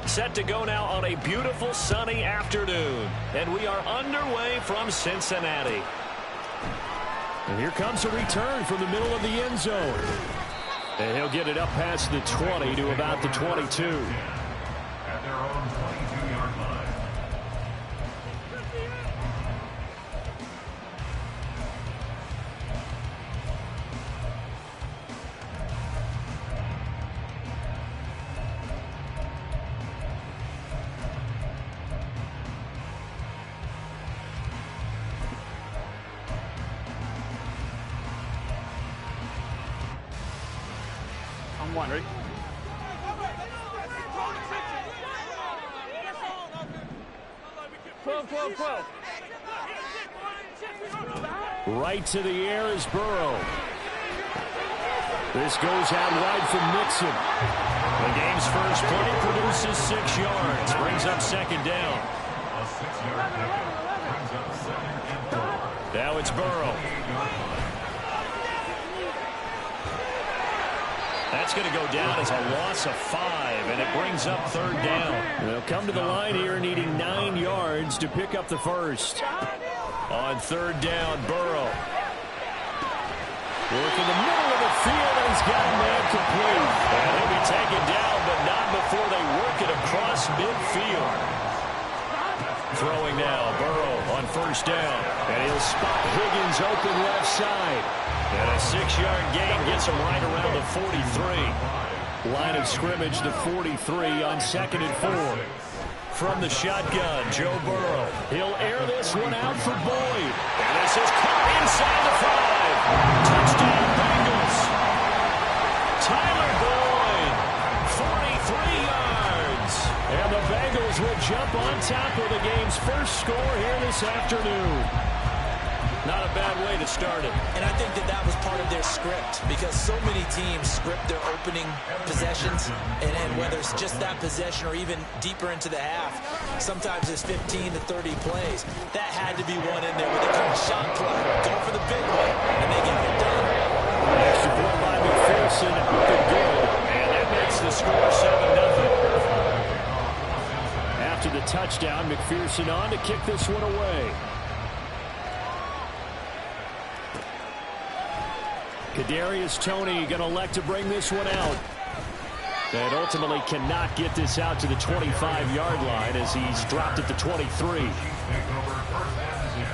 Set to go now on a beautiful sunny afternoon. And we are underway from Cincinnati. And here comes a return from the middle of the end zone. And he'll get it up past the 20 to about the 22. At their own 22-yard line. One, ready? Right to the air is Burrow. This goes out wide from Nixon. The game's first play produces 6 yards. Brings up second down. A 6-yard pickup brings up 2nd and 4. Now it's Burrow. That's going to go down as a loss of 5, and it brings up 3rd down. They'll come to the line here needing 9 yards to pick up the first. On 3rd down, Burrow. Work in the middle of the field, and he's got a man complete. And he'll be taken down, but not before they work it across midfield. Throwing now, Burrow on 1st down. And he'll spot Higgins open left side. And a 6-yard gain gets him right around the 43. Line of scrimmage, the 43 on 2nd and 4. From the shotgun, Joe Burrow. He'll air this one out for Boyd. And this is caught inside the 5. Touchdown, Bengals. Tyler Boyd, 43 yards. And the Bengals will jump on top of the game's first score here this afternoon. Not a bad way to start it. And I think that was part of their script, because so many teams script their opening possessions, and whether it's just that possession or even deeper into the half, sometimes it's 15 to 30 plays. That had to be one in there where they call a shot play, go for the big one, and they got it done. Extra point by McPherson, up and good. And that makes the score 7-0. After the touchdown, McPherson on to kick this one away. Kadarius Toney going to elect to bring this one out. And ultimately cannot get this out to the 25-yard line as he's dropped at the 23. Chiefs take over 1st and 10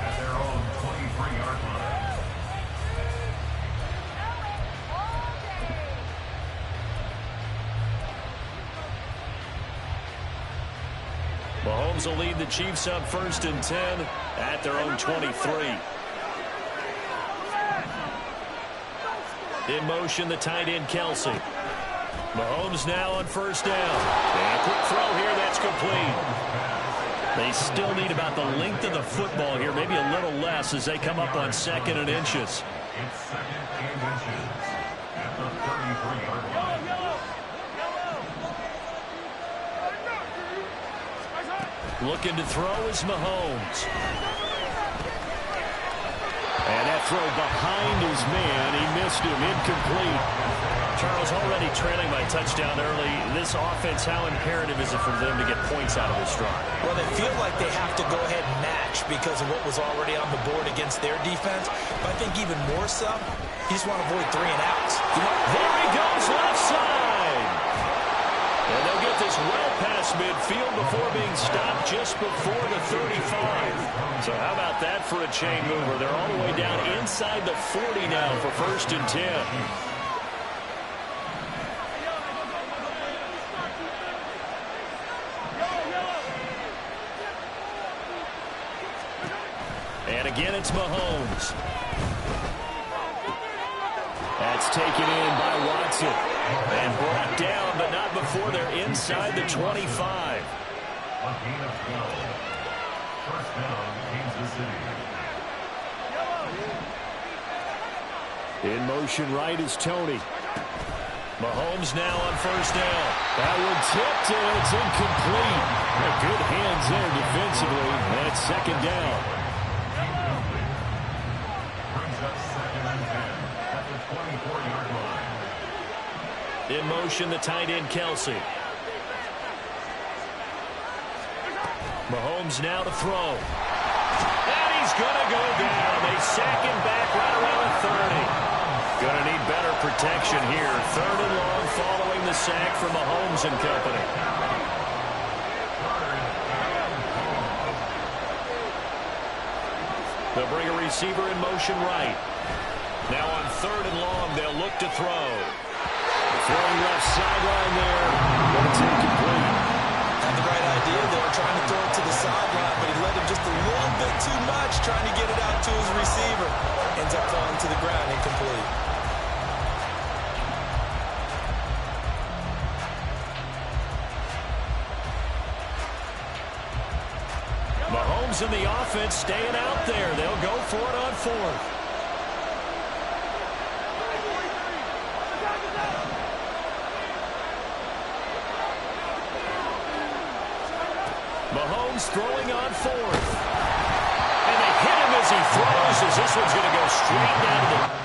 at their own 23-yard line. Mahomes will lead the Chiefs up 1st and 10 at their own 23. In motion, the tight end, Kelsey. Mahomes now on 1st down. And a quick throw here, that's complete. They still need about the length of the football here, maybe a little less as they come up on 2nd and inches. It's 2nd and inches at the 33-yard line. Looking to throw is Mahomes. And that throw behind his man. He missed him. Incomplete. Charles, already trailing by touchdown early. This offense, how imperative is it for them to get points out of this drive? Well, they feel like they have to go ahead and match because of what was already on the board against their defense. But I think even more so, you just want to avoid 3 and outs. There he goes, left side. And they'll get this well past midfield before being stopped just before the 35. So how about that for a chain mover? They're all the way down inside the 40 now for 1st and 10. And again, it's Mahomes. That's taken in by Watson. And brought down, but not before they're inside the 25. A gain of 12. 1st down, Kansas City. In motion right is Toney. Mahomes now on 1st down. That one tipped, and it's incomplete. Good hands there defensively. And it's 2nd down. Brings up 2nd and 10 at the 24-yard line. In motion, the tight end, Kelsey. Mahomes now to throw. And he's going to go down. They sack him back right around the 30. Going to need better protection here. 3rd and long following the sack from Mahomes and company. They'll bring a receiver in motion right. Now on 3rd and long, they'll look to throw. Throwing left sideline there. Going to take complete. Had the right idea there, trying to throw it to the sideline, but he led him just a little bit too much, trying to get it out to his receiver. Ends up falling to the ground, incomplete. Mahomes and the offense staying out there. They'll go for it on 4th. Mahomes throwing on 4th. And they hit him as he throws, as this one's going to go straight down to the...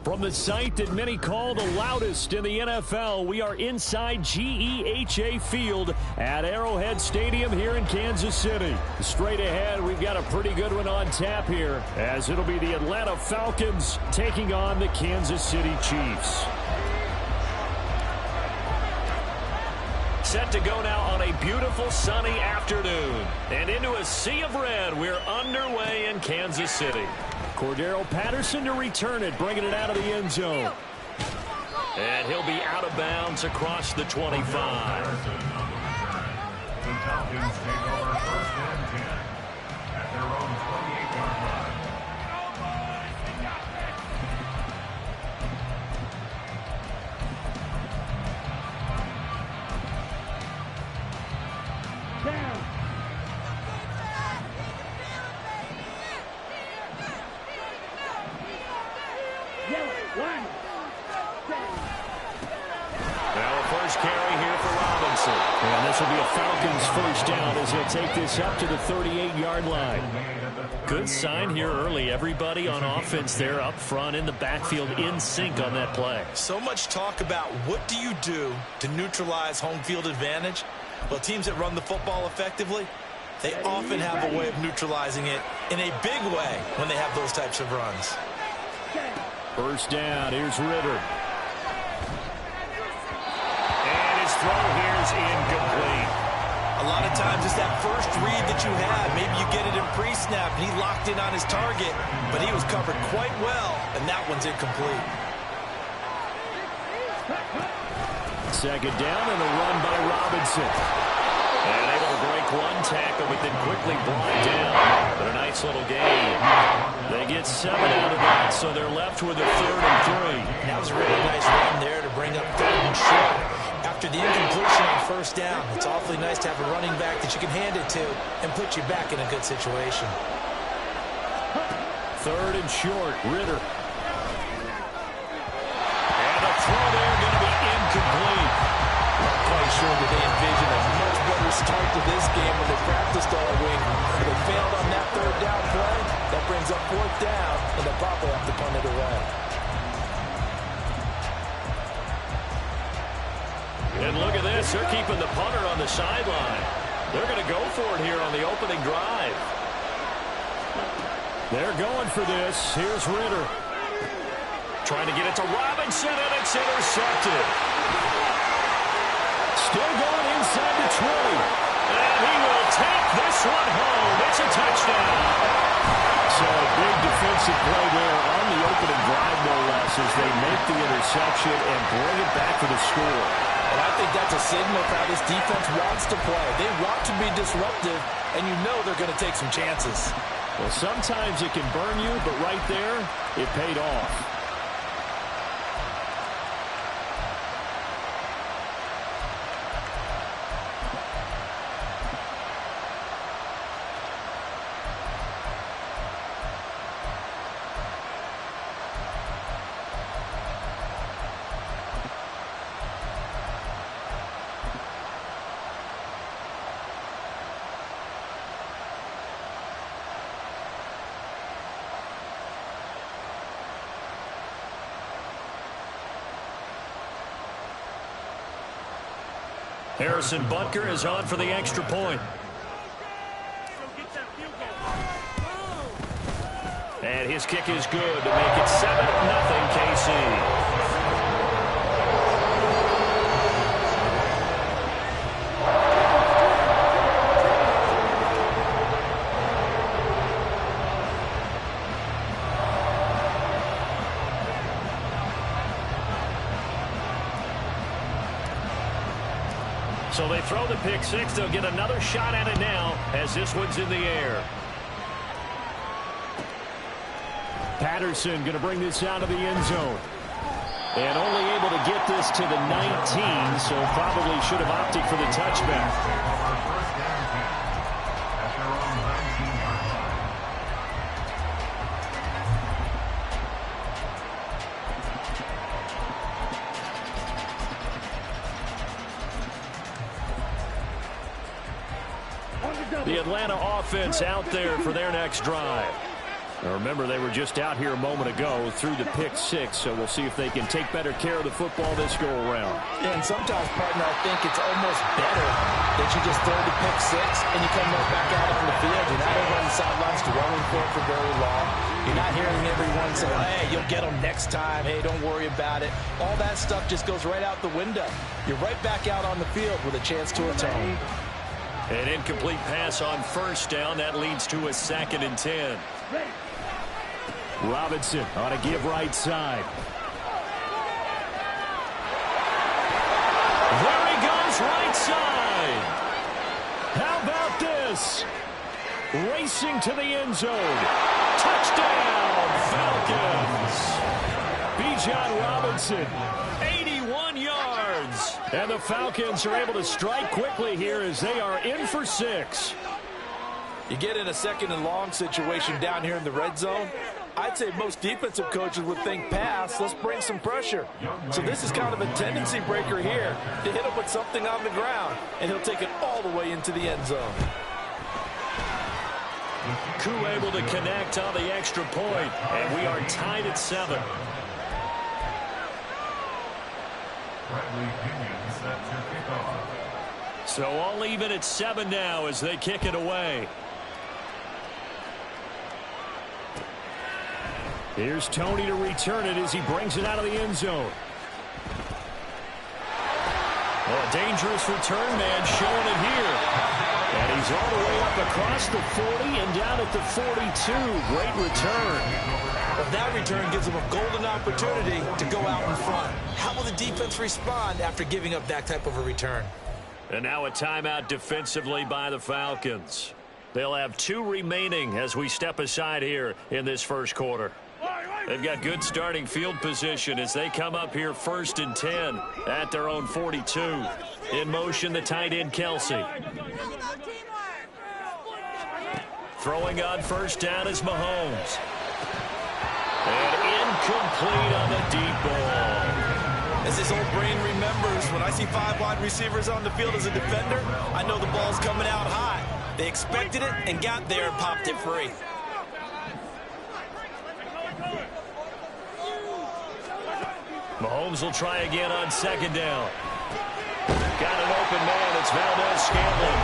From the site that many call the loudest in the NFL, we are inside GEHA Field at Arrowhead Stadium here in Kansas City. Straight ahead, we've got a pretty good one on tap here, as it'll be the Atlanta Falcons taking on the Kansas City Chiefs. Set to go now on a beautiful sunny afternoon. And into a sea of red, we're underway in Kansas City. Cordero Patterson to return it, bringing it out of the end zone. And he'll be out of bounds across the 25. The Falcons take over 1st and 10 at their own 28-yard line. And this will be a Falcons first down as he'll take this up to the 38-yard line. Good sign here early. Everybody on offense there up front in the backfield in sync on that play. So much talk about what do you do to neutralize home field advantage? Well, teams that run the football effectively, they often have a way of neutralizing it in a big way when they have those types of runs. First down, here's Ritter. Throw here is incomplete. A lot of times it's that first read that you have. Maybe you get it in pre-snap and he locked in on his target, but he was covered quite well, and that one's incomplete. Second down and a run by Robinson. And able to break one tackle, but then quickly brought down. But a nice little gain. They get 7 out of that, so they're left with a 3rd and 3. That was a really nice run there to bring up 3rd and short. After the incompletion on first down, it's awfully nice to have a running back that you can hand it to and put you back in a good situation. 3rd and short, Ritter. And the throw there going to be incomplete. Not quite sure that they envision a much better start to this game when they practiced all week. They failed on that 3rd down play. That brings up 4th down, and they'll probably have to punt it away. this. They're keeping the punter on the sideline. They're going to go for it here on the opening drive. They're going for this. Here's Ritter. Trying to get it to Robinson, and it's intercepted. Still going inside the 20. And he will take this one home. It's a touchdown. So a big defensive play there on the opening drive, no less, as they make the interception and bring it back to the score. And I think that's a signal for how this defense wants to play. They want to be disruptive, and you know they're going to take some chances. Well, sometimes it can burn you, but right there, it paid off. Harrison Butker is on for the extra point. And his kick is good to make it 7-0 KC. So they throw the pick six. They'll get another shot at it now as this one's in the air. Patterson going to bring this out of the end zone. And only able to get this to the 19, so probably should have opted for the touchback. The Atlanta offense out there for their next drive. Now remember, they were just out here a moment ago through the pick six, so we'll see if they can take better care of the football this go-around. Yeah, and sometimes, partner, I think it's almost better that you just throw the pick six and you come right back out on the field. You're not over on the sidelines dwelling for very long. You're not hearing everyone say, hey, you'll get them next time. Hey, don't worry about it. All that stuff just goes right out the window. You're right back out on the field with a chance to atone. An incomplete pass on first down. That leads to a 2nd and 10. Robinson on a give right side. There he goes, right side. How about this? Racing to the end zone. Touchdown, Falcons. Bijan Robinson, 81 yards. And the Falcons are able to strike quickly here as they are in for 6. You get in a 2nd and long situation down here in the red zone. I'd say most defensive coaches would think pass, let's bring some pressure. So this is kind of a tendency breaker here to hit him with something on the ground, and he'll take it all the way into the end zone. Koo able to connect on the extra point, and we are tied at 7. So all even at 7 now as they kick it away. Here's Tony to return it as he brings it out of the end zone. Well, a dangerous return man showing it here. And he's all the way up across the 40 and down at the 42. Great return. Well, that return gives them a golden opportunity to go out in front. How will the defense respond after giving up that type of a return? And now a timeout defensively by the Falcons. They'll have 2 remaining as we step aside here in this first quarter. They've got good starting field position as they come up here 1st and 10 at their own 42. In motion, the tight end, Kelsey. Throwing on first down is Mahomes. And incomplete on the deep ball. As his old brain remembers, when I see 5 wide receivers on the field as a defender, I know the ball's coming out high. They expected it and got there and popped it free. Mahomes will try again on 2nd down. Got it it's Valdez-Scantling.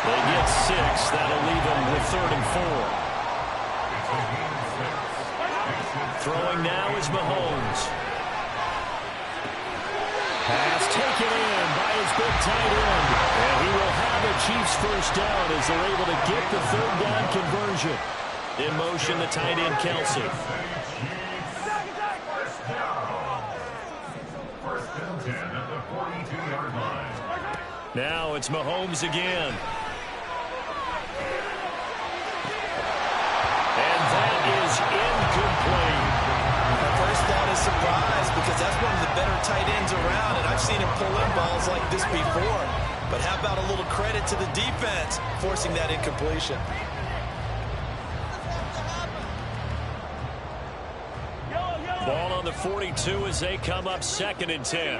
They get 6. That'll leave them with 3rd and 4. Throwing now is Mahomes. Pass taken in by his big tight end. And he will have the Chiefs first down as they're able to get the 3rd down conversion. In motion, the tight end, Kelsey. First and 10 at the 42-yard line. Now it's Mahomes again. And that is incomplete. The first down is surprise because that's one of the better tight ends around, and I've seen him pull in balls like this before. But how about a little credit to the defense forcing that incompletion? Ball on the 42 as they come up 2nd and 10.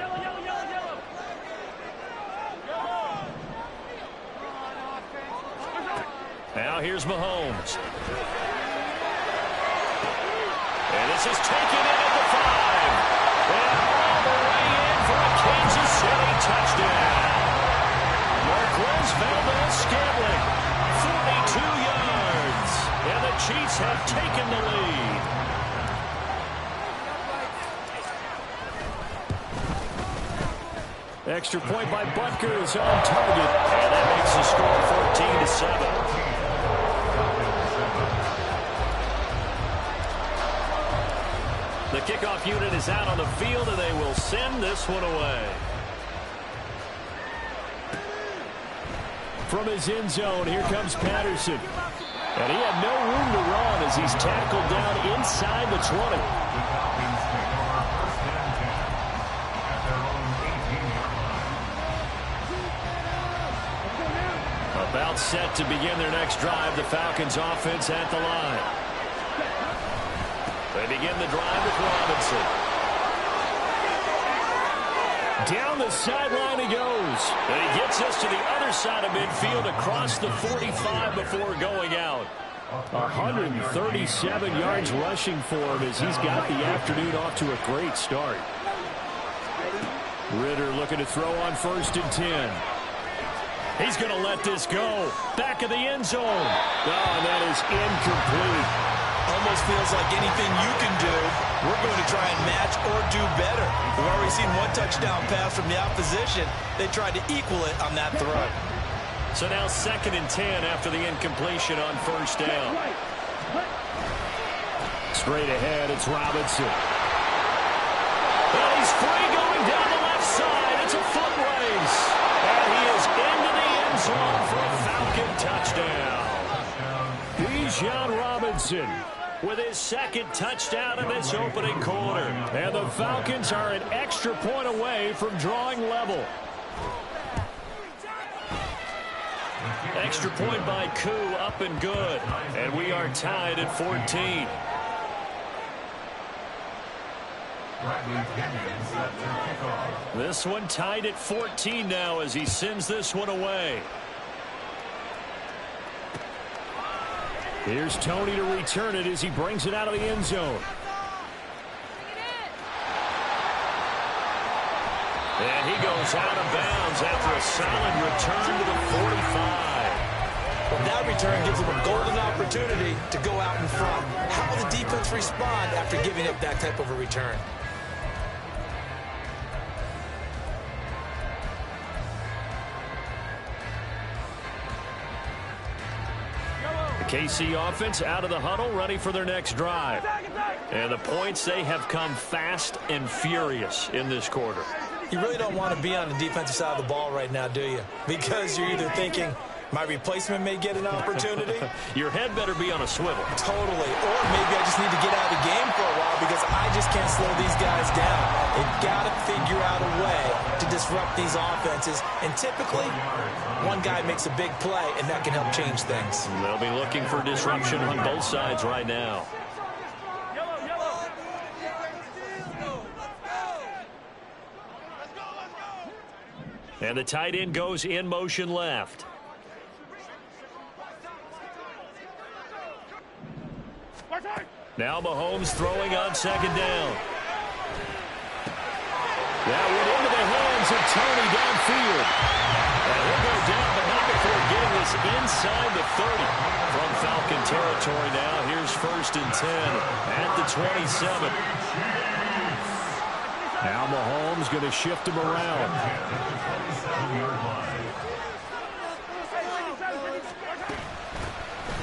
Now here's Mahomes. And this is taken in at the 5. And all the way in for a Kansas City touchdown. Marquez Valdez-Scantling, 42 yards. And the Chiefs have taken the lead. Extra point by Butker is on target. And that makes the score 14-7. The kickoff unit is out on the field, and they will send this one away. From his end zone, here comes Patterson. And he had no room to run as he's tackled down inside the 20. About set to begin their next drive, the Falcons offense at the line. They begin the drive with Robinson. Down the sideline he goes. And he gets us to the other side of midfield across the 45 before going out. 137 yards rushing for him as he's got the afternoon off to a great start. Ritter looking to throw on 1st and 10. He's going to let this go. Back of the end zone. Oh, and that is incomplete. Almost feels like anything you can do, we're going to try and match or do better. We've already seen one touchdown pass from the opposition. They tried to equal it on that throw. So now 2nd and 10 after the incompletion on 1st down. Straight ahead, it's Robinson. And he's free going down the left side. It's a foot race. And he is into the end zone for a Falcon touchdown. Bijan Robinson with his 2nd touchdown in this opening quarter. And the Falcons are an extra point away from drawing level. Extra point by Koo, up and good. And we are tied at 14. This one tied at 14 now as he sends this one away. Here's Tony to return it as he brings it out of the end zone. And he goes out of bounds after a solid return to the 45. Well, that return gives them a golden opportunity to go out in front. How will the defense respond after giving up that type of a return? The KC offense out of the huddle, ready for their next drive. And the points, they have come fast and furious in this quarter. You really don't want to be on the defensive side of the ball right now, do you? Because you're either thinking, my replacement may get an opportunity. Your head better be on a swivel. Totally. Or maybe I just need to get out of the game for a while because I just can't slow these guys down. They've got to figure out a way to disrupt these offenses. And typically, one guy makes a big play, and that can help change things. They'll be looking for disruption on both sides right now. And the tight end goes in motion left. Now Mahomes throwing on 2nd down. That went into the hands of Tony downfield. And he'll go down, but not before getting this inside the 30. From Falcon territory now, here's 1st and 10 at the 27. Now Mahomes going to shift him around.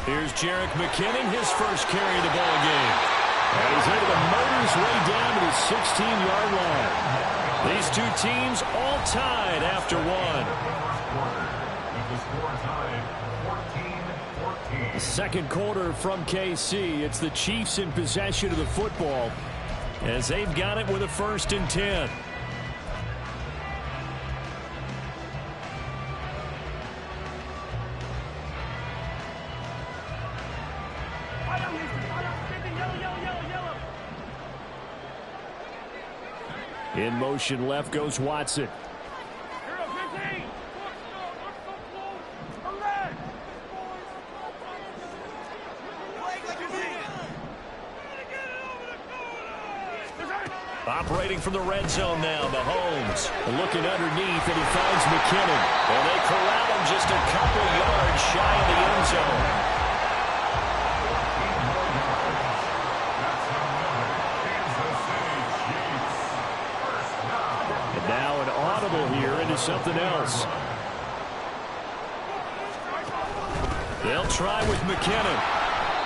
Here's Jerick McKinnon, his first carry of the ball game. And he's able to motor his way down to the 16-yard line. These two teams all tied after one. The second quarter from KC. It's the Chiefs in possession of the football as they've got it with a 1st and 10. In motion left goes Watson. Operating from the red zone now, Mahomes looking underneath, and he finds McKinnon. And they corral him just a couple yards shy of the end zone. And now an audible here into something else. They'll try with McKinnon.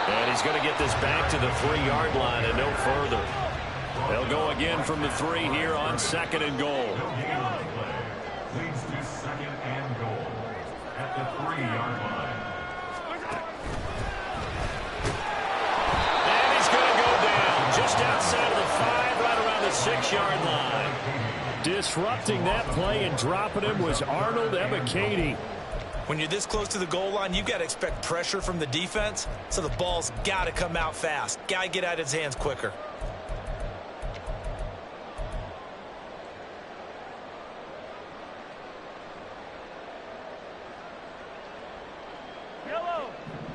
And he's going to get this back to the 3-yard line and no further. They'll go again from the 3 here on 2nd and goal. Leads to 2nd and goal at the 3-yard line. And he's going to go down just outside of the 5, right around the 6-yard line. Disrupting that play and dropping him was Arnold Ebiketie. When you're this close to the goal line, you've got to expect pressure from the defense, so the ball's got to come out fast. Got to get out of his hands quicker.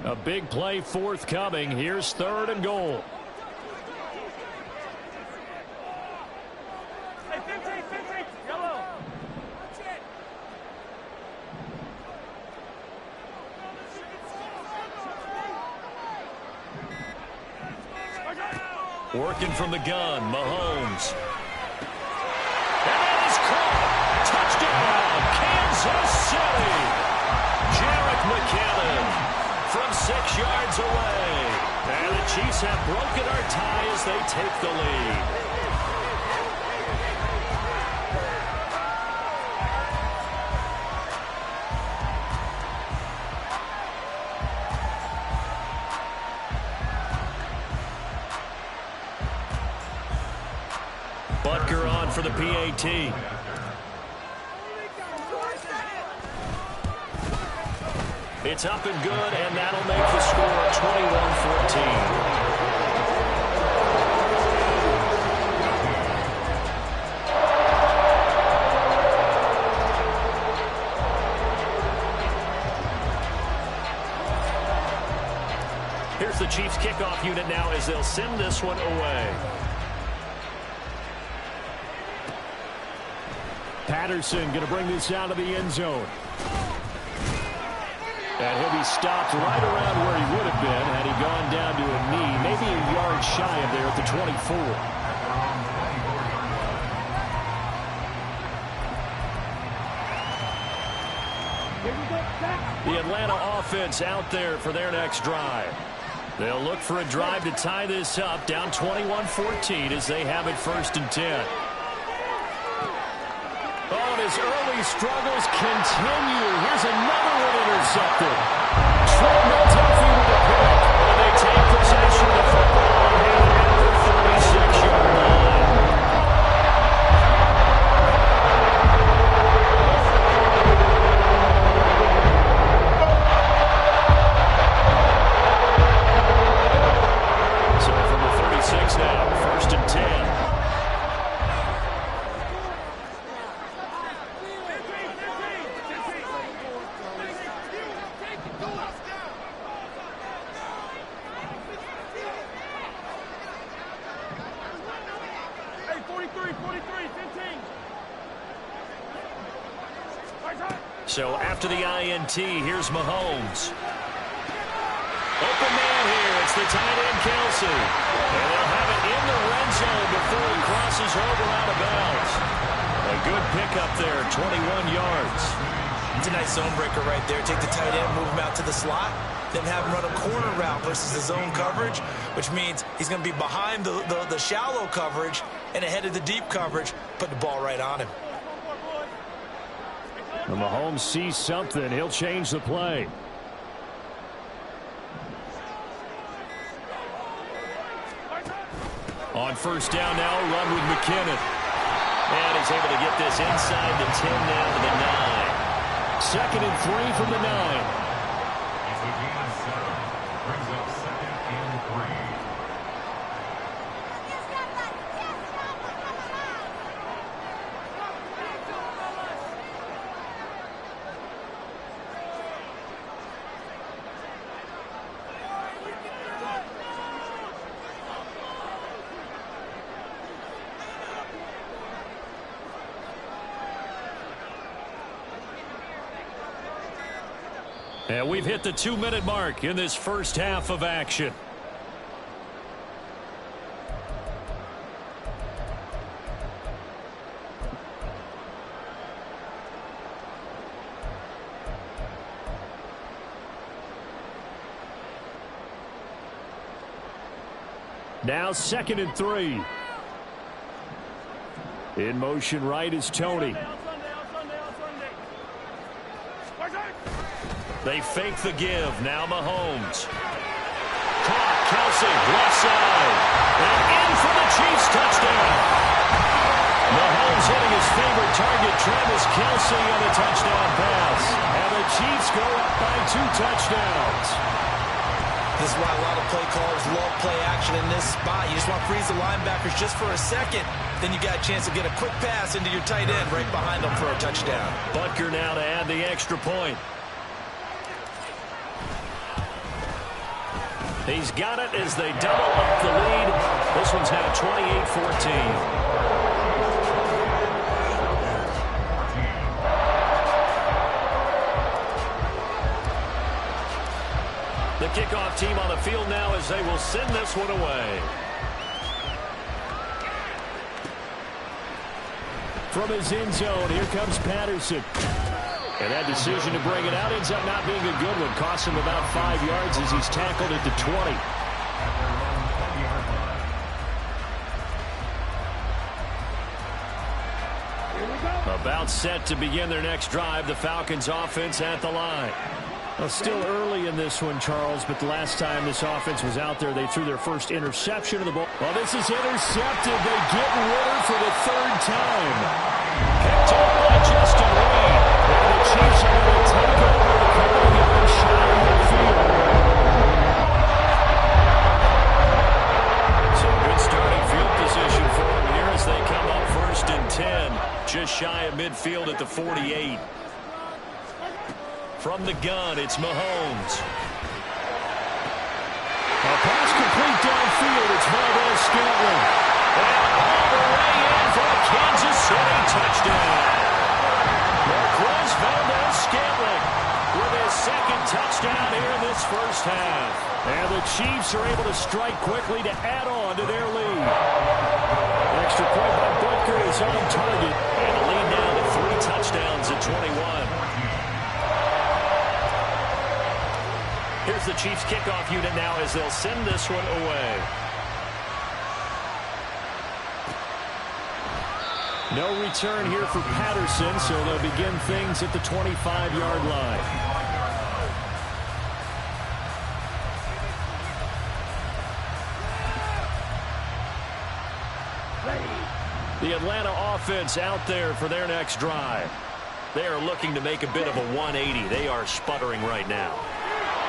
A big play forthcoming. Here's 3rd and goal. Working from the gun, Mahomes. And that is caught. Touchdown, Kansas City. Jerick McKinnon from 6 yards away. And the Chiefs have broken our tie as they take the lead. Butker on for the PAT. It's up and good, and that'll make the score 21-14. Here's the Chiefs kickoff unit now as they'll send this one away. Patterson going to bring this out of the end zone. And he'll be stopped right around where he would have been had he gone down to a knee, maybe a yard shy of there at the 24. The Atlanta offense out there for their next drive. They'll look for a drive to tie this up, down 21-14 as they have it 1st and 10. Oh, and his early struggles continue. Here's another one intercepted. Trent McDuffie with a pick. And they take possession of the football and have it at the 36-yard line. So from the 36 now, 1st and 10. So after the INT, here's Mahomes. Open man here. It's the tight end, Kelsey. And they'll have it in the red zone before he crosses over out of bounds. A good pickup there, 21 yards. It's a nice zone breaker right there. Take the tight end, move him out to the slot, then have him run a corner route versus the zone coverage, which means he's going to be behind the shallow coverage and ahead of the deep coverage. Put the ball right on him. When Mahomes sees something, he'll change the play. On first down now, a run with McKinnon. And he's able to get this inside the 10 down to the 9. 2nd and 3 from the 9. It's a gain of 7. Brings up 2nd and 3. And we've hit the 2-minute mark in this first half of action. Now 2nd and 3. In motion right is Tony. They fake the give. Now Mahomes. Caught. Kelsey, left side. And in for the Chiefs touchdown. Mahomes hitting his favorite target, Travis Kelsey, on a touchdown pass. And the Chiefs go up by 2 touchdowns. This is why a lot of play callers love play action in this spot. You just want to freeze the linebackers just for a second. Then you got a chance to get a quick pass into your tight end right behind them for a touchdown. Butker now to add the extra point. He's got it as they double up the lead. This one's now 28-14. The kickoff team on the field now as they will send this one away. From his end zone, here comes Patterson. And that decision to bring it out ends up not being a good one. Costs him about 5 yards as he's tackled at the 20. About set to begin their next drive. The Falcons offense at the line. Well, still early in this one, Charles, but the last time this offense was out there, they threw their first interception of the ball. Well, this is intercepted. They get Ritter for the 3rd time. Picked up by Justin Reed. And the Chiefs are going to take over the couple of yards shy of midfield. So good starting field position for them here as they come up 1st and 10. Just shy of midfield at the 48. From the gun, it's Mahomes. A pass complete downfield. It's Valdez-Scantling. And all the way in for a Kansas City touchdown. Marquez Valdez-Scantling with his 2nd touchdown here in this first half. And the Chiefs are able to strike quickly to add on to their lead. Extra point by Butker is on target. And the lead now to 3 touchdowns at 21. Here's the Chiefs kickoff unit now as they'll send this one away. No return here for Patterson, so they'll begin things at the 25-yard line. The Atlanta offense out there for their next drive. They are looking to make a bit of a 180. They are sputtering right now.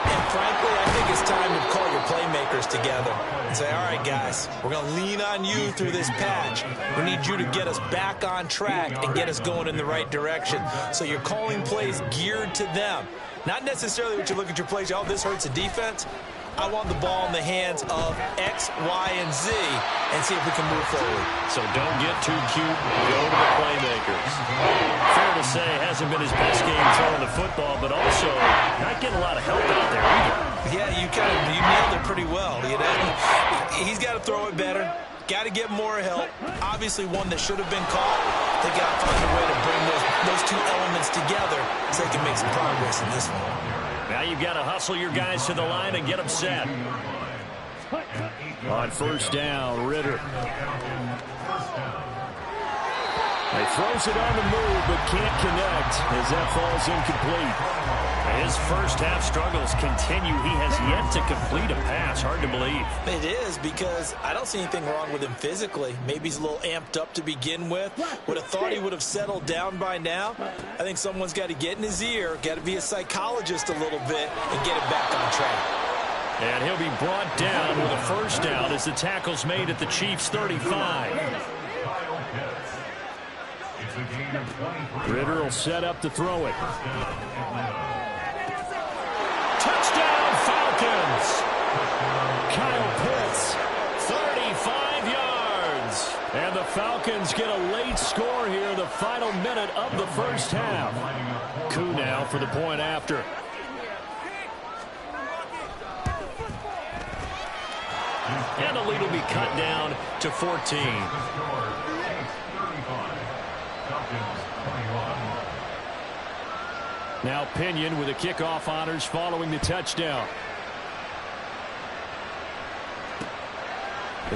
And frankly, I think it's time to call your playmakers together and say, all right, guys, we're going to lean on you through this patch. We need you to get us back on track and get us going in the right direction. So you're calling plays geared to them. Not necessarily what you look at your plays, oh, this hurts the defense. I want the ball in the hands of X, Y, and Z and see if we can move forward. So don't get too cute. Go to the playmakers. Fair to say, hasn't been his best game throwing the football, but also not getting a lot of help out there either. Yeah, you nailed it pretty well. You know, he's got to throw it better. Got to get more help. Obviously, one that should have been caught. They got to find a way to bring those two elements together so they can make some progress in this one. Now you've got to hustle your guys to the line and get them set. On first down, Ritter. He throws it on the move, but can't connect as that falls incomplete. His first half struggles continue. He has yet to complete a pass. Hard to believe. It is, because I don't see anything wrong with him physically. Maybe he's a little amped up to begin with. Would have thought he would have settled down by now. I think someone's got to get in his ear, got to be a psychologist a little bit, and get him back on track. And he'll be brought down with a first down as the tackle's made at the Chiefs' 35. Ritter will set up to throw it. Touchdown, Falcons! Kyle Pitts, 35 yards. And the Falcons get a late score here in the final minute of the first half. Coup now for the point after. And the lead will be cut down to 14. Now Pinion with the kickoff honors following the touchdown.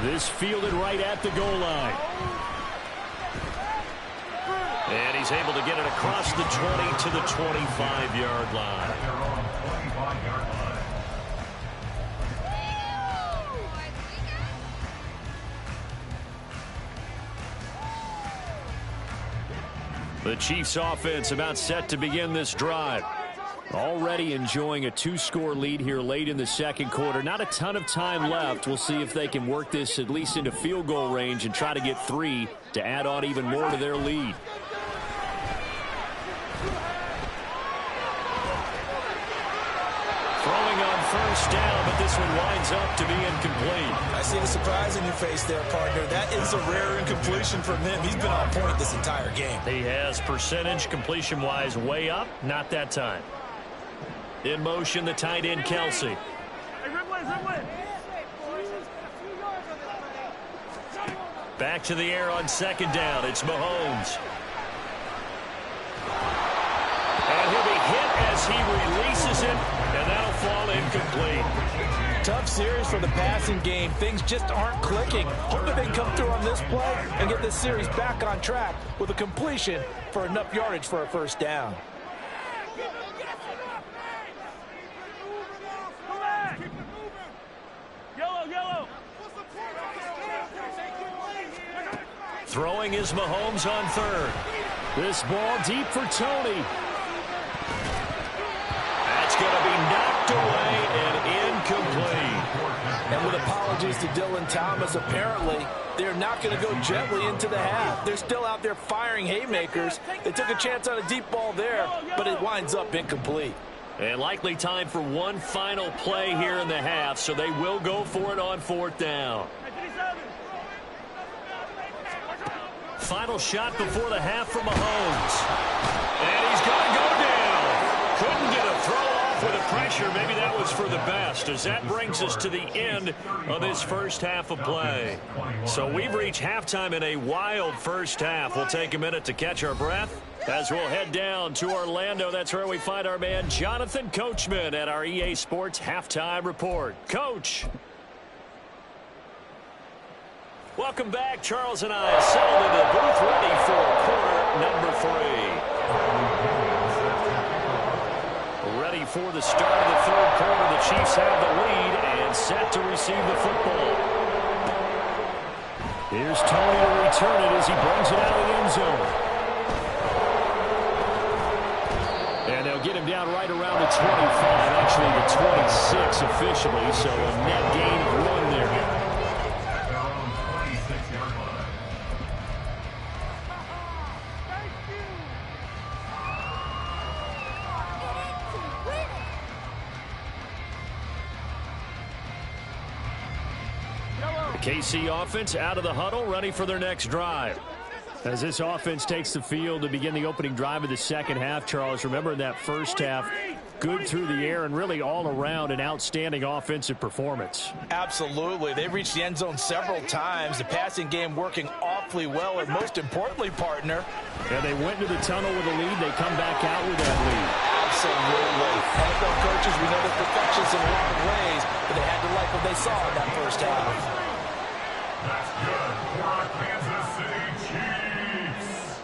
This fielded right at the goal line. And he's able to get it across the 20 to the 25-yard line. The Chiefs offense about set to begin this drive. Already enjoying a 2-score lead here late in the second quarter. Not a ton of time left. We'll see if they can work this at least into field goal range and try to get 3 to add on even more to their lead. Throwing on first down, but this one winds up to be incomplete. I see the surprise in your face there, partner. That is a rare incompletion from him. He's been on point this entire game. He has percentage completion-wise way up. Not that time. In motion, the tight end, Kelsey. Back to the air on second down. It's Mahomes. And he'll be hit as he releases it, and that'll fall incomplete. Tough series for the passing game. Things just aren't clicking. Hoping they come through on this play and get this series back on track with a completion for enough yardage for a first down. Throwing is Mahomes on third. This ball deep for Tony. That's going to be knocked away and incomplete. And with apologies to Dylan Thomas, apparently they're not going to go gently into the half. They're still out there firing haymakers. They took a chance on a deep ball there, but it winds up incomplete. And likely time for one final play here in the half, so they will go for it on fourth down. Final shot before the half from Mahomes. And he's going to go down. Couldn't get a throw off with the pressure. Maybe that was for the best, as that brings us to the end of this first half of play. So we've reached halftime in a wild first half. We'll take a minute to catch our breath as we'll head down to Orlando. That's where we find our man Jonathan Coachman at our EA Sports Halftime Report. Coach. Welcome back. Charles and I settled into the booth ready for quarter number 3. Ready for the start of the third quarter. The Chiefs have the lead and set to receive the football. Here's Tony to return it as he brings it out of the end zone. And they'll get him down right around the 25, actually the 26 officially, so a net gain of 1 there. KC offense out of the huddle, ready for their next drive. As this offense takes the field to begin the opening drive of the second half, Charles, remember in that first half, good through the air and really all around an outstanding offensive performance. Absolutely. They reached the end zone several times. The passing game working awfully well, and most importantly, partner. And they went into the tunnel with a lead. They come back out with that lead. Absolutely. NFL coaches, we know they're perfectionists in a lot of ways, but they had to like what they saw in that first half. That's good for our Kansas City Chiefs.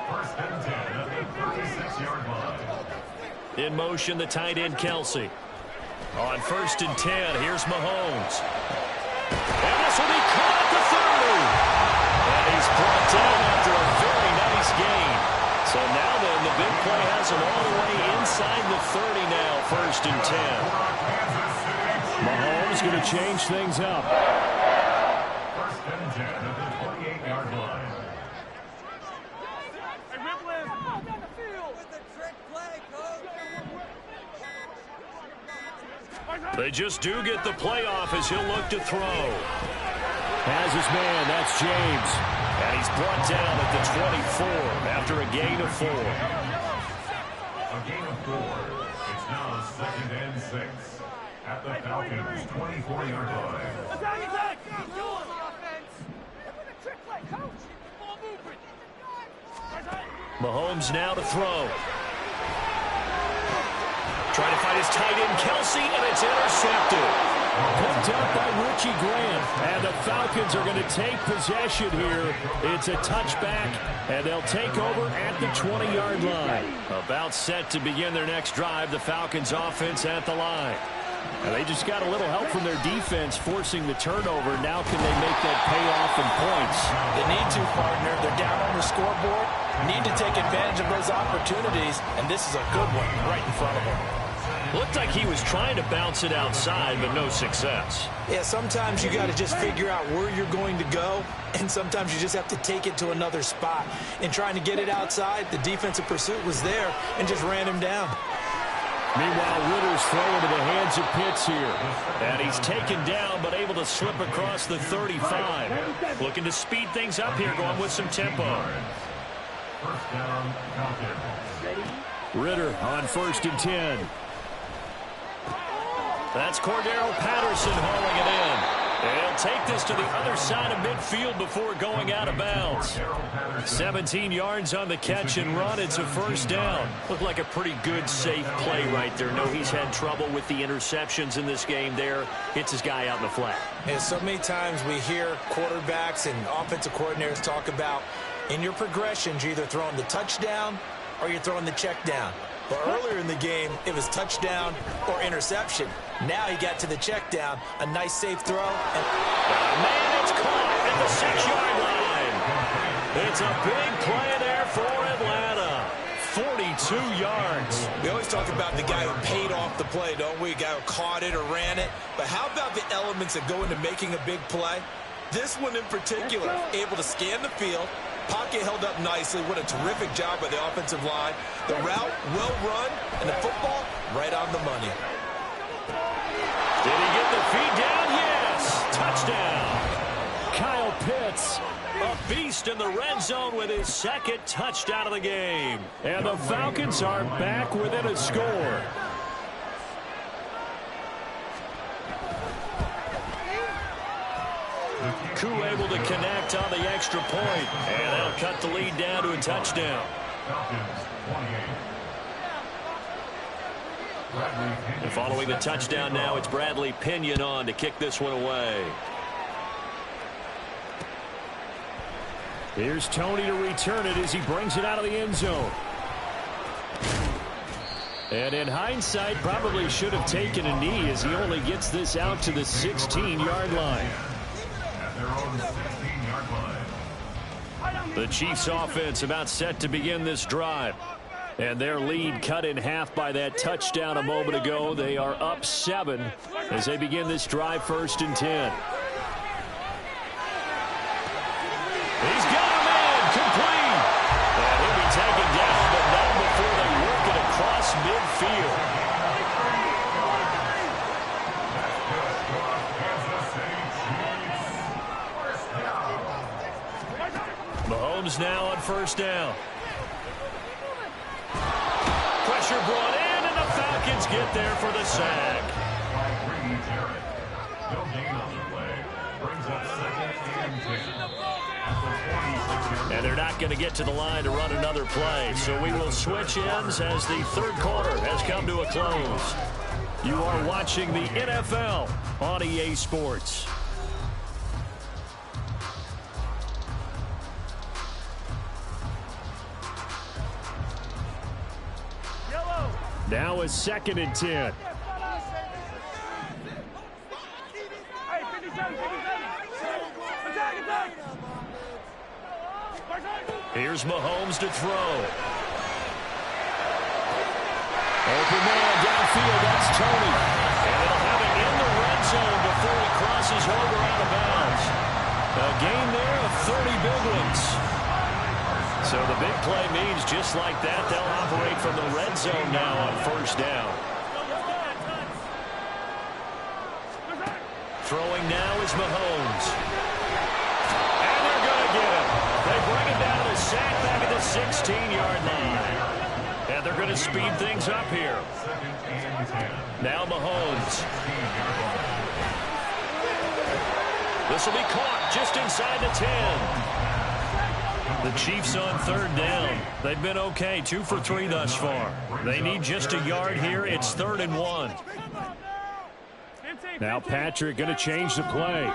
First and 10 at the 36-yard line. In motion, the tight end, Kelsey. On first and 10, here's Mahomes. And this will be caught at the 30. And he's brought down after a very nice gain. So now then, the big play has him all the way inside the 30 now, first and 10. Mahomes going to change things up. First and 10 at the 28-yard line. They just do get the playoff as he'll look to throw. Has his man, that's James. And he's brought down at the 24 after a gain of 4. A gain of 4. It's now second and 6 at the Falcons' 24-yard line. Mahomes now to throw. Trying to find his tight end, Kelsey, and it's intercepted. Picked up by Richie Grant. And the Falcons are going to take possession here. It's a touchback, and they'll take over at the 20-yard line. About set to begin their next drive, the Falcons offense at the line. And they just got a little help from their defense forcing the turnover. Now can they make that pay off in points? They need to, partner. They're down on the scoreboard. Need to take advantage of those opportunities, and this is a good one right in front of them. Looked like he was trying to bounce it outside, but no success. Yeah, sometimes you got to just figure out where you're going to go, and sometimes you just have to take it to another spot. In trying to get it outside, the defensive pursuit was there and just ran him down. Meanwhile, Ritter's throwing to the hands of Pitts here. And he's taken down, but able to slip across the 35. Looking to speed things up here, going with some tempo. First down, Falcons. Ritter on first and 10. That's Cordero Patterson hauling it in. He'll take this to the other side of midfield before going out of bounds. 17 yards on the catch and run. It's a first down. Looked like a pretty good, safe play right there. No, he's had trouble with the interceptions in this game there. Hits his guy out in the flat. And so many times we hear quarterbacks and offensive coordinators talk about in your progressions, you're either throwing the touchdown or you're throwing the check down. But earlier in the game, it was touchdown or interception. Now he got to the check down, a nice safe throw. And man, it's caught at the 6-yard line. It's a big play there for Atlanta. 42 yards. We always talk about the guy who paid off the play, don't we? A guy who caught it or ran it. But how about the elements that go into making a big play? This one in particular, able to scan the field. Pocket held up nicely. What a terrific job by the offensive line. The route, well run, and the football, right on the money. Did he get the feed down? Yes. Touchdown. Kyle Pitts, a beast in the red zone with his second touchdown of the game. And the Falcons are back within a score. Koo able to connect on the extra point, and they'll cut the lead down to a touchdown. And following the touchdown now, it's Bradley Pinion on to kick this one away. Here's Tony to return it as he brings it out of the end zone. And in hindsight, probably should have taken a knee as he only gets this out to the 16-yard line. The Chiefs offense about set to begin this drive. And their lead cut in half by that touchdown a moment ago. They are up 7 as they begin this drive, first and 10. He's got a man complete. And he'll be taken down, but not before they work it across midfield. Mahomes now on first down. Pressure brought in, and the Falcons get there for the sack. No gain on the play. Brings up 2nd and 10. At the 26-yard line. And they're not going to get to the line to run another play. So we will switch ends as the third quarter has come to a close. You are watching the NFL on EA Sports. Now is 2nd and 10. Here's Mahomes to throw. Open man downfield, that's Tony. And they'll have it in the red zone before he crosses over out of bounds. A gain there of 30 big ones. So the big play means just like that, they'll operate from the red zone now on first down. Throwing now is Mahomes. And they're going to get him. They bring it down to the sack back at the 16-yard line. And they're going to speed things up here. Now Mahomes. This will be caught just inside the 10. The Chiefs on third down. They've been okay, 2 for 3 thus far. They need just a yard here. It's 3rd and 1. Now Patrick going to change the play.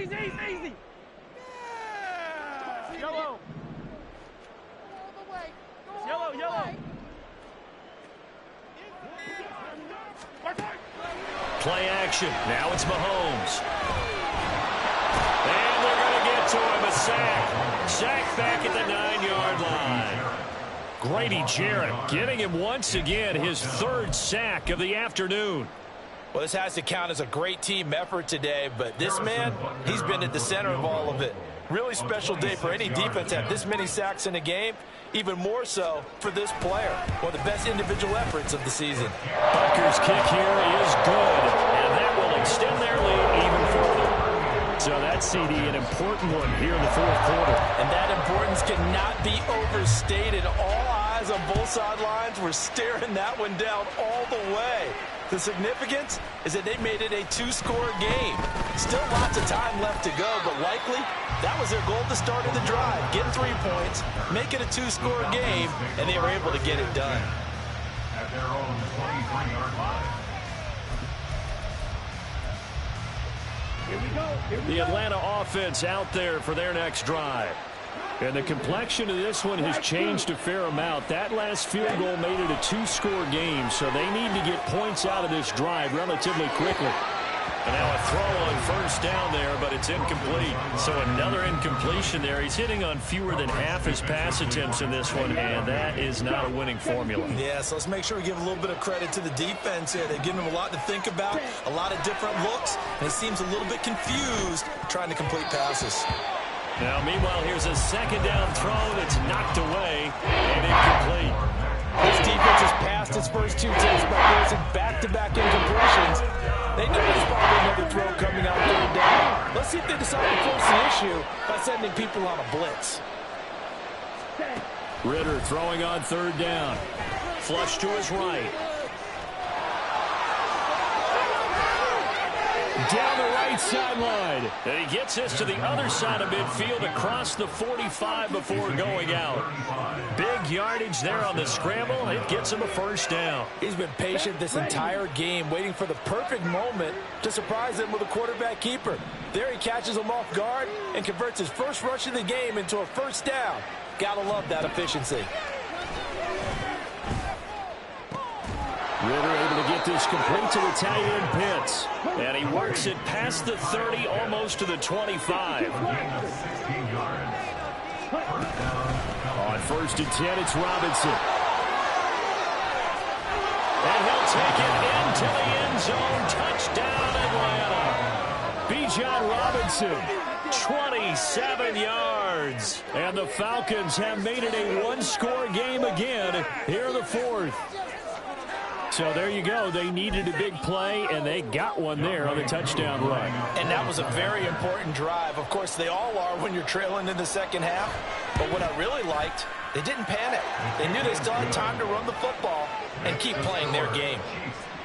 Easy. Yellow. Yellow. Play action. Now it's Mahomes. And they're going to get to him. A sack. Sack back at the 9-yard line. Grady Jarrett getting him once again his 3rd sack of the afternoon. Well, this has to count as a great team effort today, but this man, he's been at the center of all of it. Really special day for any defense to have this many sacks in a game, even more so for this player. One of the best individual efforts of the season. Bucker's kick here is good, and that will extend their lead even further. So that's, CD, an important one here in the 4th quarter. And that importance cannot be overstated. All eyes on both sidelines were staring that one down all the way. The significance is that they made it a 2-score game. Still lots of time left to go, but likely that was their goal at the start of the drive. Get 3 points, make it a 2-score game, and they were able to get it done. At their own 23-yard line. The Atlanta offense out there for their next drive. And the complexion of this one has changed a fair amount. That last field goal made it a 2-score game, so they need to get points out of this drive relatively quickly. And now a throw on first down there, but it's incomplete. So another incompletion there. He's hitting on fewer than half his pass attempts in this one, and that is not a winning formula. Yeah, so let's make sure we give a little bit of credit to the defense here. They've given him a lot to think about, a lot of different looks, and he seems a little bit confused trying to complete passes. Now, meanwhile, here's a second down throw that's knocked away and incomplete. This defense has passed its first 2 attempts by forcing back-to-back incompletions. They know there's probably another throw coming out 3rd down. Let's see if they decide to force the issue by sending people on a blitz. Ritter throwing on 3rd down. Flush to his right. Down the right sideline. And he gets this to the other side of midfield across the 45 before going out. Big yardage there on the scramble. It gets him a first down. He's been patient this entire game, waiting for the perfect moment to surprise them with a quarterback keeper. There he catches him off guard and converts his first rush of the game into a first down. Gotta love that efficiency. Ritter able to get this complete to the tight end Pitts. And he works it past the 30, almost to the 25. On 1st and 10, it's Robinson. And he'll take it into the end zone. Touchdown, Atlanta. Bijan Robinson, 27 yards. And the Falcons have made it a 1-score game again here in the 4th. So there you go. They needed a big play, and they got one there on the touchdown run. And that was a very important drive. Of course, they all are when you're trailing in the second half. But what I really liked, they didn't panic. They knew they still had time to run the football and keep playing their game.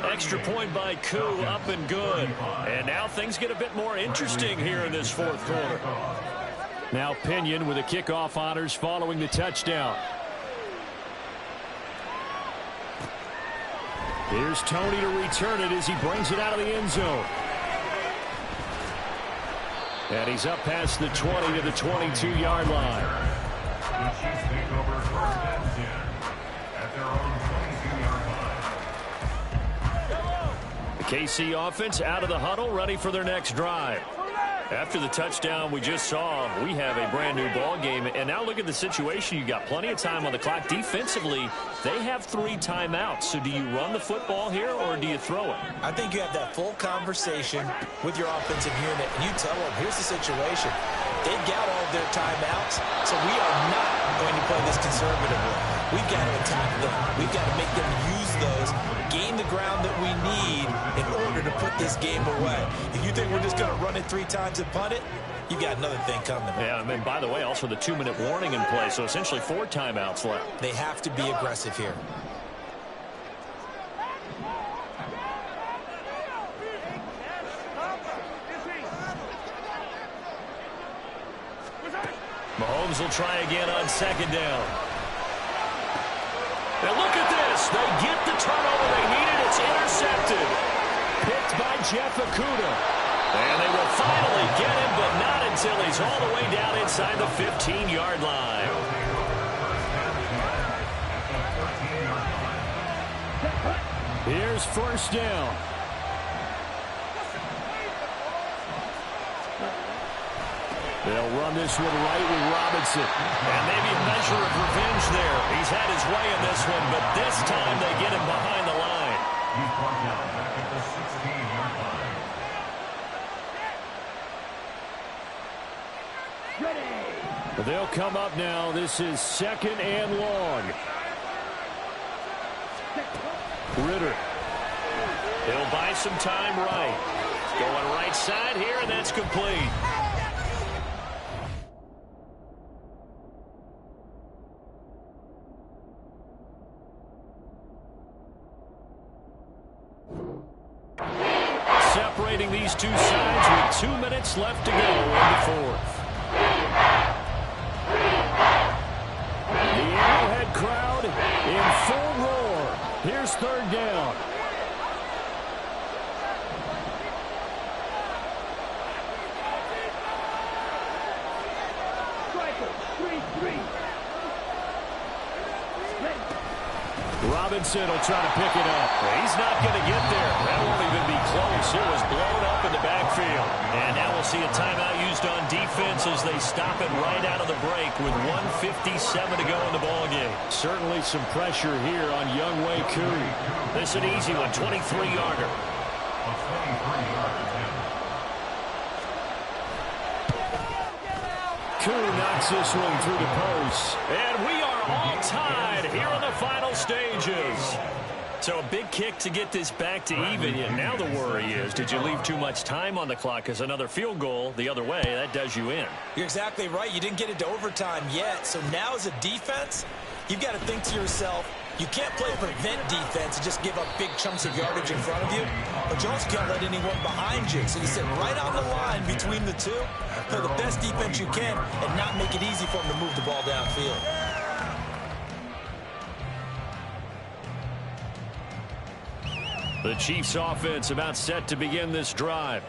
Extra point by Koo, up and good. And now things get a bit more interesting here in this fourth quarter. Now Pinion with the kickoff honors following the touchdown. Here's Tony to return it as he brings it out of the end zone. And he's up past the 20 to the 22-yard line. The Chiefs take over first and 10 at their own 22-yard line. The KC offense out of the huddle, ready for their next drive. After the touchdown we just saw, we have a brand new ball game. And now look at the situation. You got plenty of time on the clock. Defensively, they have 3 timeouts. So do you run the football here or do you throw it? I think you have that full conversation with your offensive unit, and you tell them, here's the situation. They've got all of their timeouts, so we are not going to play this conservatively. We've got to attack them. We've got to make them use those, gain the ground that we need in order to put this game away. If you think we're just going to run it 3 times and punt it, you got another thing coming. Yeah, and by the way, also the 2-minute warning in play, so essentially 4 timeouts left. They have to be aggressive here. Mahomes will try again on second down. Now look at this. They get the turnover they needed. It's intercepted. Picked by Jeff Okudah. And they will finally get him, but not until he's all the way down inside the 15-yard line. Here's first down. They'll run this one right with Robinson. And maybe a measure of revenge there. He's had his way in this one, but this time they get him behind the line. He's brought down back at the 16-yard line. They'll come up now. This is second and long. Ritter. He'll buy some time right. Going right side here, and that's complete. Separating these two sides with 2 minutes left to go in the fourth. The Arrowhead crowd in full roar. Here's third down. Robinson will try to pick it up. He's not going to get there. That won't even be close. It was blown up in the backfield. And now we'll see a timeout used on defense as they stop it right out of the break with 1:57 to go in the ballgame. Certainly some pressure here on Younghoe Koo. This is an easy one, 23-yarder. Koo knocks this one through the post. And we are all tied here in the final stages. So a big kick to get this back to even. And now the worry is, did you leave too much time on the clock? Because another field goal the other way, that does you in. You're exactly right. You didn't get into overtime yet. So now as a defense, you've got to think to yourself, you can't play prevent defense and just give up big chunks of yardage in front of you, but you also can't let anyone behind you. So you sit right on the line between the two, play the best defense you can, and not make it easy for them to move the ball downfield. The Chiefs offense about set to begin this drive.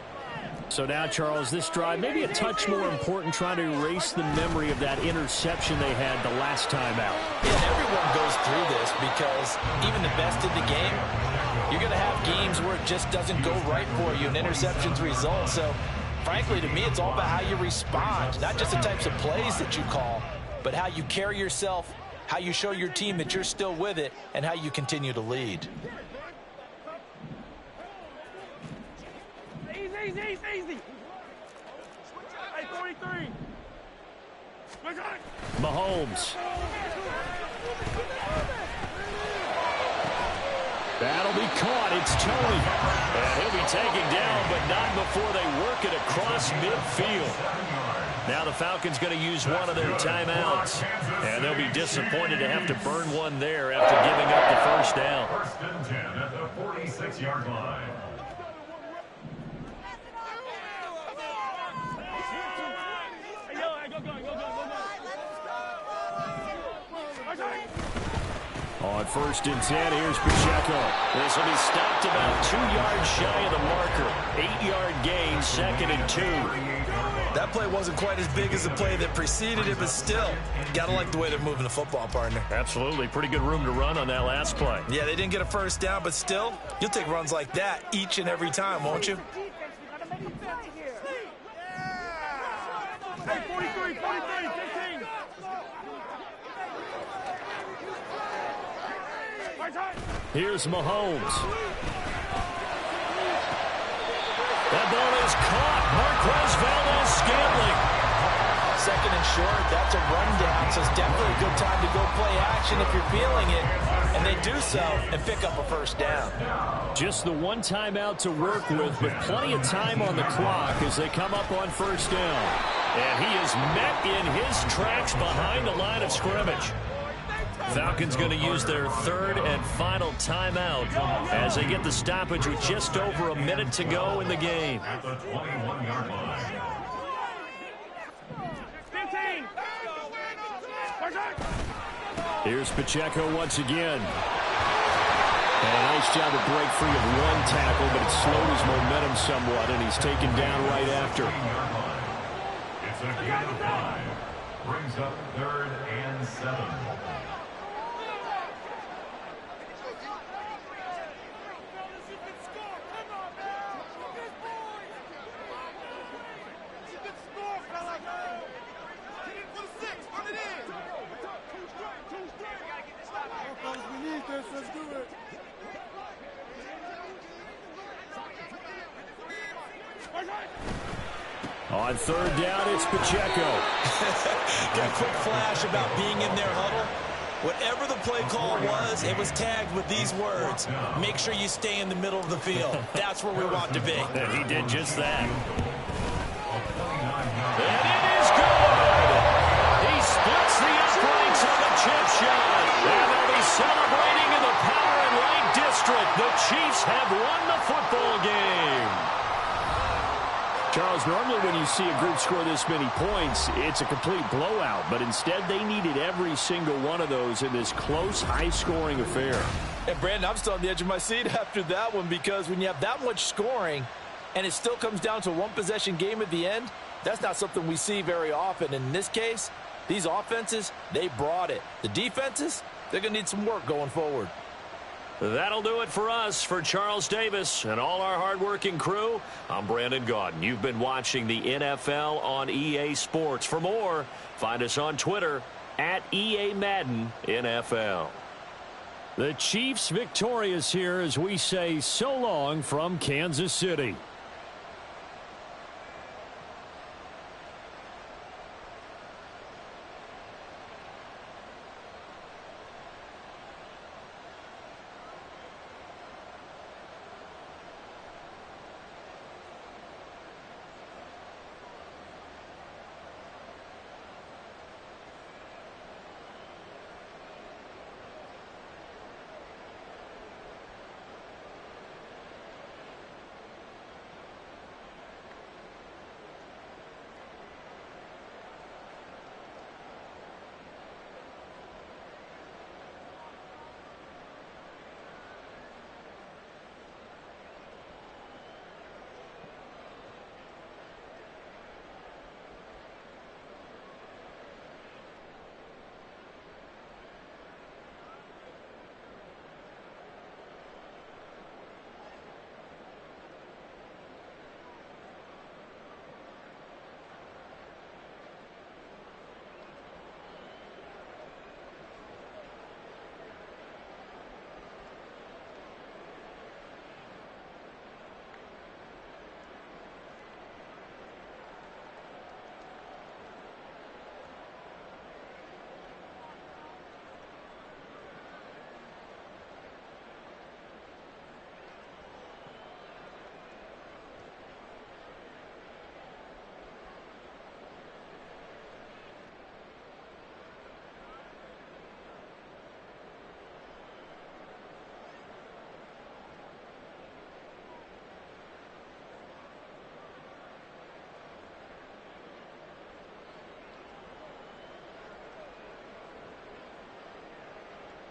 So now, Charles, this drive maybe a touch more important, trying to erase the memory of that interception they had the last time out. Yeah, everyone goes through this because even the best in the game, you're going to have games where it just doesn't go right for you and interceptions result. So, frankly, to me, it's all about how you respond, not just the types of plays that you call, but how you carry yourself, how you show your team that you're still with it, and how you continue to lead. Easy. Hey, 43. Mahomes. That'll caught. It's Tony. And he'll be taken down, but not before they work it across midfield. Now the Falcons going to use one of their timeouts. And they'll be disappointed to have to burn one there after giving up the first down. First and 10 at the 46-yard line. On first and 10, here's Pacheco. This will be stopped about 2 yards shy of the marker. 8-yard gain, 2nd and 2. That play wasn't quite as big as the play that preceded it, but still, gotta like the way they're moving the football, partner. Absolutely. Pretty good room to run on that last play. Yeah, they didn't get a first down, but still, you'll take runs like that each and every time, won't you? Hey, 43, 15. Here's Mahomes. That ball is caught. Marquez Valdes-Scantling. 2nd and short, that's a rundown, so it's definitely a good time to go play action if you're feeling it. And they do so and pick up a first down. Just the one timeout to work with plenty of time on the clock as they come up on first down. And he is met in his tracks behind the line of scrimmage. Falcons going to use their 3rd and final timeout as they get the stoppage with just over a minute to go in the game. At the 21-yard line. 15. Here's Pacheco once again. And a nice job to break free of one tackle, but it slowed his momentum somewhat, and he's taken down right after. It's a gain of 5. Brings up 3rd and 7. On 3rd down, it's Pacheco. Got a quick flash about being in their huddle. Whatever the play call was, it was tagged with these words: make sure you stay in the middle of the field. That's where we want to be. And he did just that. And it is good! He splits the uprights on the chip shot. And they'll be celebrating in the Power and Light District. The Chiefs have won the football game. Charles, normally when you see a group score this many points, it's a complete blowout. But instead, they needed every single one of those in this close, high-scoring affair. And, Brandon, I'm still on the edge of my seat after that one, because when you have that much scoring and it still comes down to a one-possession game at the end, that's not something we see very often. In this case, these offenses, they brought it. The defenses, they're going to need some work going forward. That'll do it for us. For Charles Davis and all our hardworking crew, I'm Brandon Gaudin. You've been watching the NFL on EA Sports. For more, find us on Twitter at EA Madden NFL. The Chiefs victorious here as we say so long from Kansas City.